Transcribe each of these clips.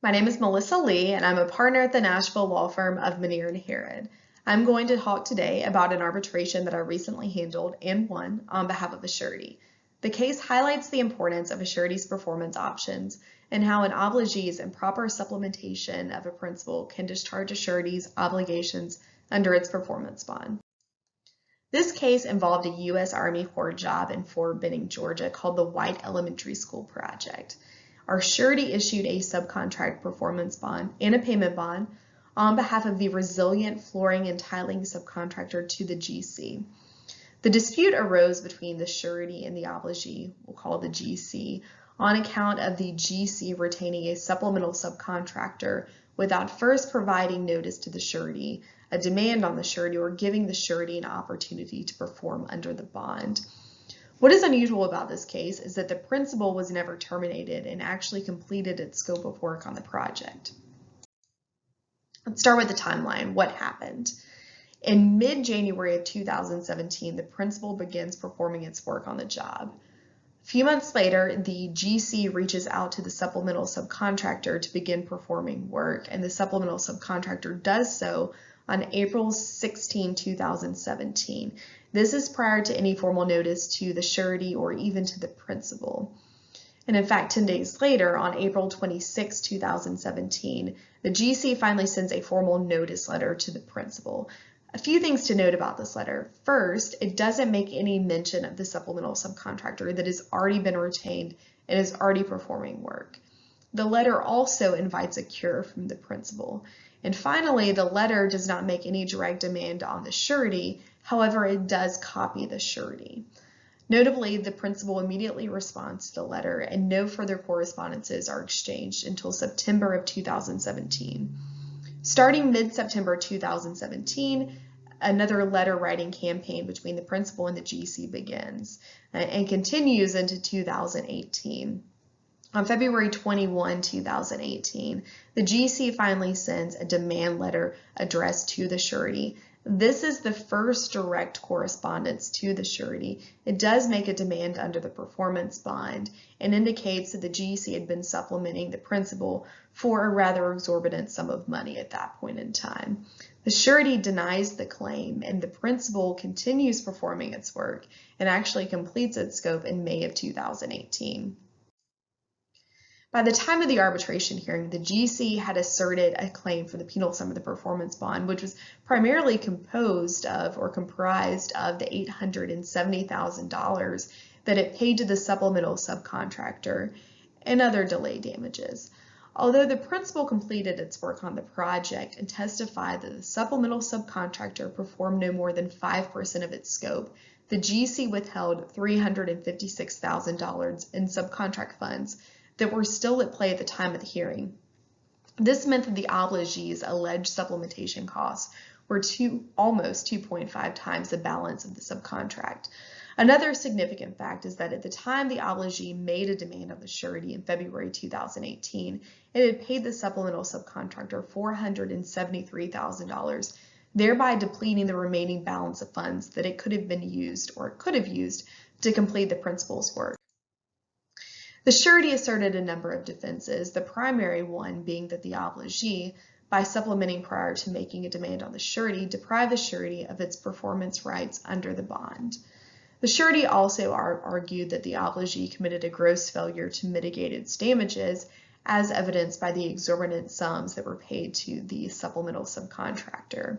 My name is Melissa Lee, and I'm a partner at the Nashville law firm of Manier and Herod. I'm going to talk today about an arbitration that I recently handled and won on behalf of a surety. The case highlights the importance of a surety's performance options and how an obligee's improper supplementation of a principal can discharge a surety's obligations under its performance bond. This case involved a U.S. Army Corps job in Fort Benning, Georgia called the White Elementary School Project. Our surety issued a subcontract performance bond and a payment bond on behalf of the Resilient Flooring and Tiling subcontractor to the GC. The dispute arose between the surety and the obligee, we'll call the GC, on account of the GC retaining a supplemental subcontractor without first providing notice to the surety, a demand on the surety, or giving the surety an opportunity to perform under the bond. What is unusual about this case is that the principal was never terminated and actually completed its scope of work on the project. Let's start with the timeline. What happened? In mid-January of 2017, the principal begins performing its work on the job. A few months later, the GC reaches out to the supplemental subcontractor to begin performing work, and the supplemental subcontractor does so on April 16, 2017. This is prior to any formal notice to the surety or even to the principal. And in fact, 10 days later, on April 26, 2017, the GC finally sends a formal notice letter to the principal. A few things to note about this letter. First, it doesn't make any mention of the supplemental subcontractor that has already been retained and is already performing work. The letter also invites a cure from the principal. And finally, the letter does not make any direct demand on the surety. However, it does copy the surety. Notably, the principal immediately responds to the letter, and no further correspondences are exchanged until September of 2017. Starting mid-September 2017, another letter writing campaign between the principal and the GC begins and continues into 2018. On February 21, 2018, the GC finally sends a demand letter addressed to the surety. This is the first direct correspondence to the surety. It does make a demand under the performance bond and indicates that the GC had been supplementing the principal for a rather exorbitant sum of money at that point in time. The surety denies the claim, and the principal continues performing its work and actually completes its scope in May of 2018. By the time of the arbitration hearing, the GC had asserted a claim for the penal sum of the performance bond, which was primarily composed of or comprised of the $870,000 that it paid to the supplemental subcontractor and other delay damages. Although the principal completed its work on the project and testified that the supplemental subcontractor performed no more than 5% of its scope, the GC withheld $356,000 in subcontract funds that were still at play at the time of the hearing. This meant that the obligee's alleged supplementation costs were almost 2.5 times the balance of the subcontract. Another significant fact is that at the time the obligee made a demand on the surety in February 2018, it had paid the supplemental subcontractor $473,000, thereby depleting the remaining balance of funds that it could have used to complete the principal's work. The surety asserted a number of defenses, the primary one being that the obligee, by supplementing prior to making a demand on the surety, deprived the surety of its performance rights under the bond. The surety also argued that the obligee committed a gross failure to mitigate its damages, as evidenced by the exorbitant sums that were paid to the supplemental subcontractor.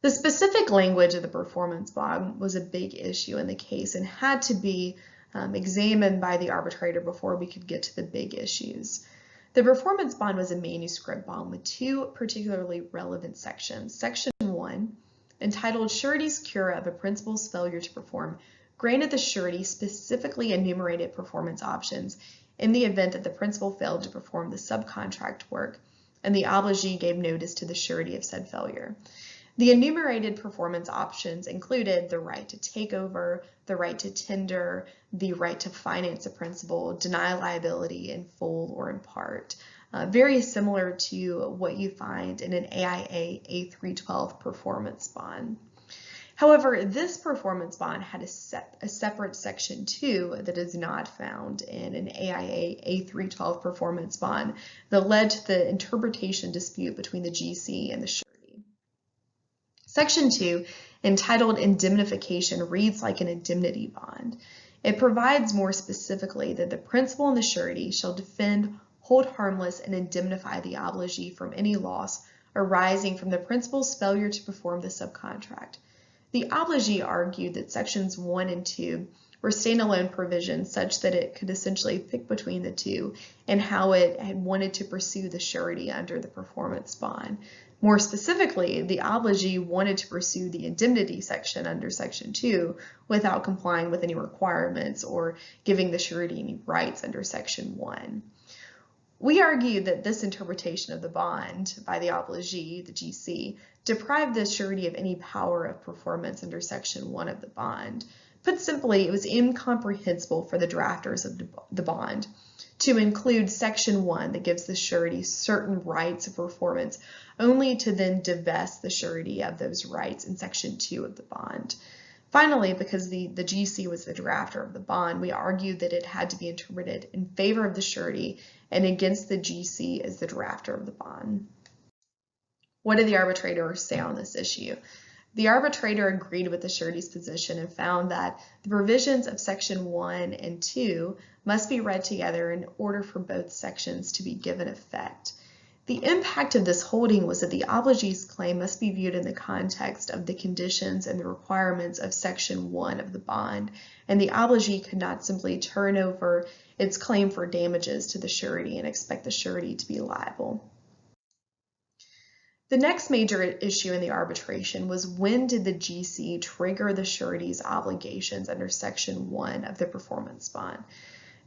The specific language of the performance bond was a big issue in the case and had to be examined by the arbitrator before we could get to the big issues. The performance bond was a manuscript bond with two particularly relevant sections. Section 1, entitled Surety's Cure of a Principal's Failure to Perform, granted the surety specifically enumerated performance options in the event that the principal failed to perform the subcontract work and the obligee gave notice to the surety of said failure. The enumerated performance options included the right to take over, the right to tender, the right to finance a principal, deny liability in full or in part. Very similar to what you find in an AIA A312 performance bond. However, this performance bond had a separate Section 2 that is not found in an AIA A312 performance bond that led to the interpretation dispute between the GC and the surety. Section 2, entitled Indemnification, reads like an indemnity bond. It provides more specifically that the principal and the surety shall defend, hold harmless, and indemnify the obligee from any loss arising from the principal's failure to perform the subcontract. The obligee argued that Sections 1 and 2 were standalone provisions such that it could essentially pick between the two and how it had wanted to pursue the surety under the performance bond. More specifically, the obligee wanted to pursue the indemnity section under Section 2 without complying with any requirements or giving the surety any rights under Section 1. We argue that this interpretation of the bond by the obligee, the GC, deprived the surety of any power of performance under Section 1 of the bond. Put simply, it was incomprehensible for the drafters of the bond to include Section 1 that gives the surety certain rights of performance, only to then divest the surety of those rights in Section 2 of the bond. Finally, because the GC was the drafter of the bond, we argued that it had to be interpreted in favor of the surety and against the GC as the drafter of the bond. What did the arbitrator say on this issue? The arbitrator agreed with the surety's position and found that the provisions of Section 1 and 2 must be read together in order for both sections to be given effect. The impact of this holding was that the obligee's claim must be viewed in the context of the conditions and the requirements of Section 1 of the bond, and the obligee could not simply turn over its claim for damages to the surety and expect the surety to be liable. The next major issue in the arbitration was when did the GC trigger the surety's obligations under Section 1 of the performance bond?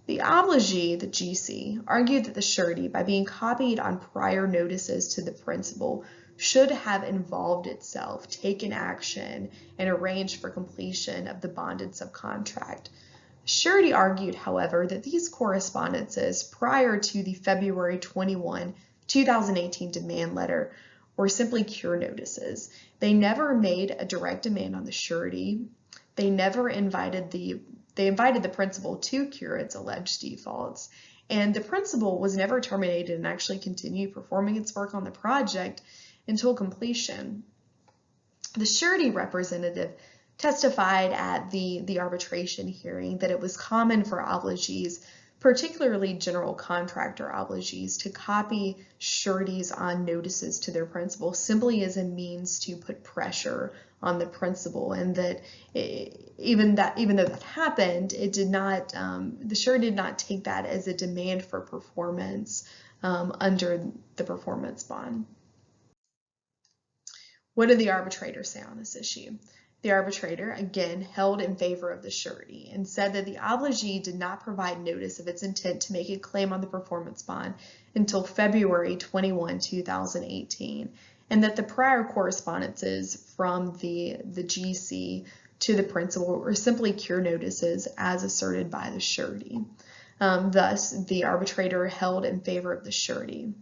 The obligee, the GC, argued that the surety, by being copied on prior notices to the principal, should have involved itself, taken action, and arranged for completion of the bonded subcontract. Surety argued, however, that these correspondences prior to the February 21, 2018 demand letter were simply cure notices. They never made a direct demand on the surety. They invited the principal to cure its alleged defaults, and the principal was never terminated and actually continued performing its work on the project until completion. The surety representative testified at the arbitration hearing that it was common for obligees, particularly general contractor obligees, to copy sureties on notices to their principal simply as a means to put pressure on the principal, and that even though that happened, it did not, the surety did not take that as a demand for performance under the performance bond. What did the arbitrator say on this issue? The arbitrator, again, held in favor of the surety and said that the obligee did not provide notice of its intent to make a claim on the performance bond until February 21, 2018, and that the prior correspondences from the GC to the principal were simply cure notices as asserted by the surety. Thus, the arbitrator held in favor of the surety.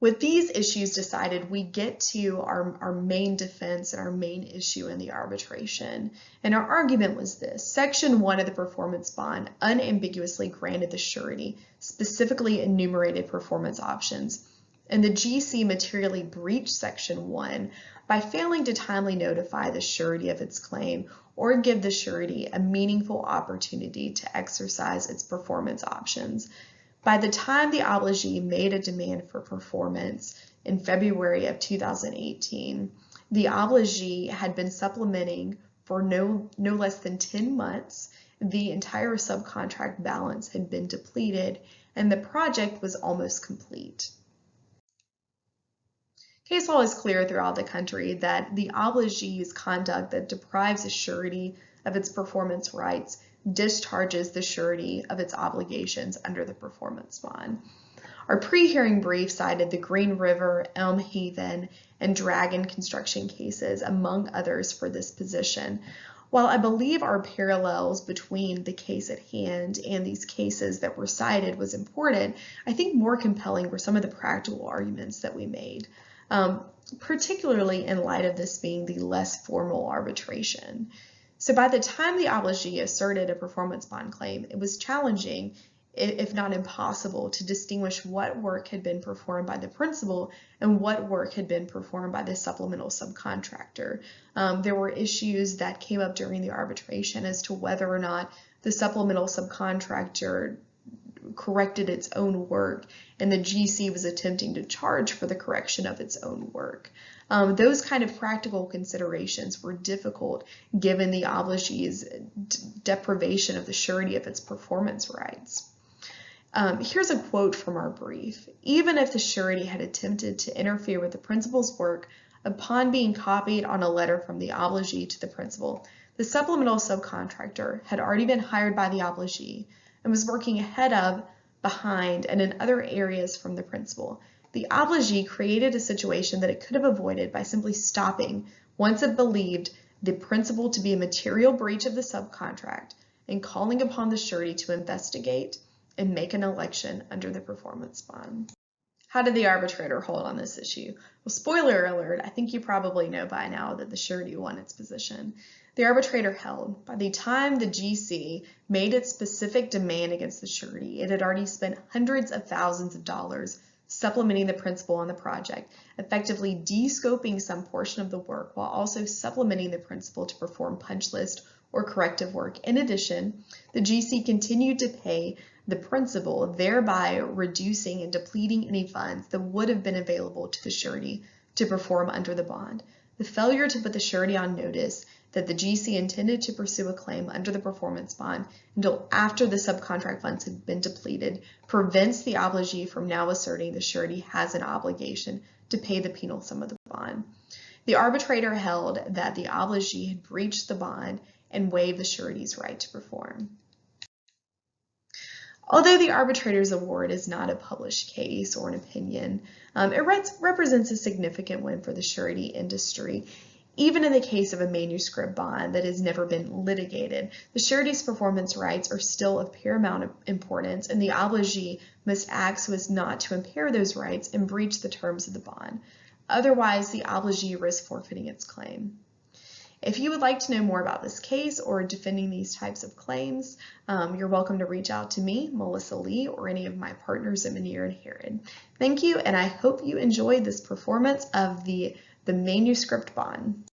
With these issues decided, we get to our main defense and our main issue in the arbitration. And our argument was this: Section 1 of the performance bond unambiguously granted the surety specifically enumerated performance options, and the GC materially breached Section 1 by failing to timely notify the surety of its claim or give the surety a meaningful opportunity to exercise its performance options. By the time the obligee made a demand for performance in February of 2018, the obligee had been supplementing for no less than 10 months. The entire subcontract balance had been depleted, and the project was almost complete. Case law is clear throughout the country that the obligee's conduct that deprives a surety of its performance rights discharges the surety of its obligations under the performance bond. Our pre-hearing brief cited the Green River, Elm Haven, and Dragon construction cases, among others, for this position. While I believe our parallels between the case at hand and these cases that were cited was important, I think more compelling were some of the practical arguments that we made. particularly in light of this being the less formal arbitration. So by the time the obligee asserted a performance bond claim, it was challenging, if not impossible, to distinguish what work had been performed by the principal and what work had been performed by the supplemental subcontractor. There were issues that came up during the arbitration as to whether or not the supplemental subcontractor corrected its own work and the GC was attempting to charge for the correction of its own work. Those kind of practical considerations were difficult given the obligee's deprivation of the surety of its performance rights. Here's a quote from our brief. Even if the surety had attempted to interfere with the principal's work upon being copied on a letter from the obligee to the principal, the supplemental subcontractor had already been hired by the obligee and was working ahead of, behind, and in other areas from the principal. The obligee created a situation that it could have avoided by simply stopping once it believed the principal to be a material breach of the subcontract and calling upon the surety to investigate and make an election under the performance bond. How did the arbitrator hold on this issue? Well, spoiler alert, I think you probably know by now that the surety won its position. The arbitrator held, by the time the GC made its specific demand against the surety, it had already spent hundreds of thousands of dollars supplementing the principal on the project, effectively de-scoping some portion of the work while also supplementing the principal to perform punch list or corrective work. In addition, the GC continued to pay the principal, thereby reducing and depleting any funds that would have been available to the surety to perform under the bond. The failure to put the surety on notice that the GC intended to pursue a claim under the performance bond until after the subcontract funds had been depleted prevents the obligee from now asserting the surety has an obligation to pay the penal sum of the bond. The arbitrator held that the obligee had breached the bond and waived the surety's right to perform. Although the arbitrator's award is not a published case or an opinion, it represents a significant win for the surety industry. Even in the case of a manuscript bond that has never been litigated, the surety's performance rights are still of paramount importance, and the obligee must act so as not to impair those rights and breach the terms of the bond. Otherwise, the obligee risks forfeiting its claim. If you would like to know more about this case or defending these types of claims, you're welcome to reach out to me, Melissa Lee, or any of my partners at Manuscript Herod. Thank you, and I hope you enjoyed this performance of the Manuscript Bond.